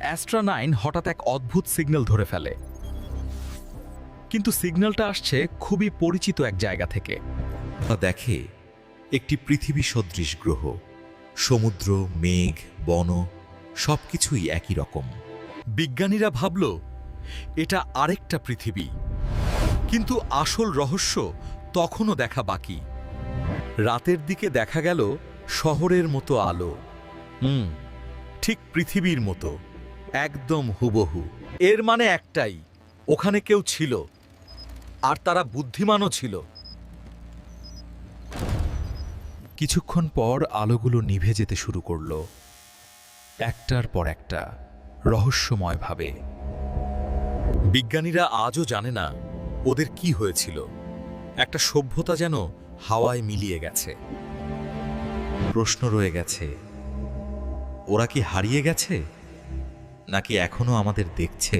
Astra 9 হঠাৎ এক অদ্ভুত সিগন্যাল ধরে ফেলে, কিন্তু সিগন্যালটা আসছে খুবই পরিচিত এক জায়গা থেকে। দেখে একটি পৃথিবী সদৃশ গ্রহ, সমুদ্র, মেঘ, বন সবকিছুই একই রকম। বিজ্ঞানীরা ভাবল এটা আরেকটা পৃথিবী, কিন্তু আসল রহস্য তখনও দেখা বাকি। রাতের দিকে দেখা গেল শহরের মতো আলো, ঠিক পৃথিবীর মতো, একদম হুবহু। এর মানে একটাই, ওখানে কেউ ছিল, আর তারা বুদ্ধিমানও ছিল। কিছুক্ষণ পর আলোগুলো নিভে যেতে শুরু করলো, একটার পর একটা, রহস্যময়ভাবে। বিজ্ঞানীরা আজও জানে না ওদের কি হয়েছিল। একটা সভ্যতা যেন হাওয়ায় মিলিয়ে গেছে। প্রশ্ন রয়ে গেছে, ওরা কি হারিয়ে গেছে, নাকি এখনো আমাদের দেখছে?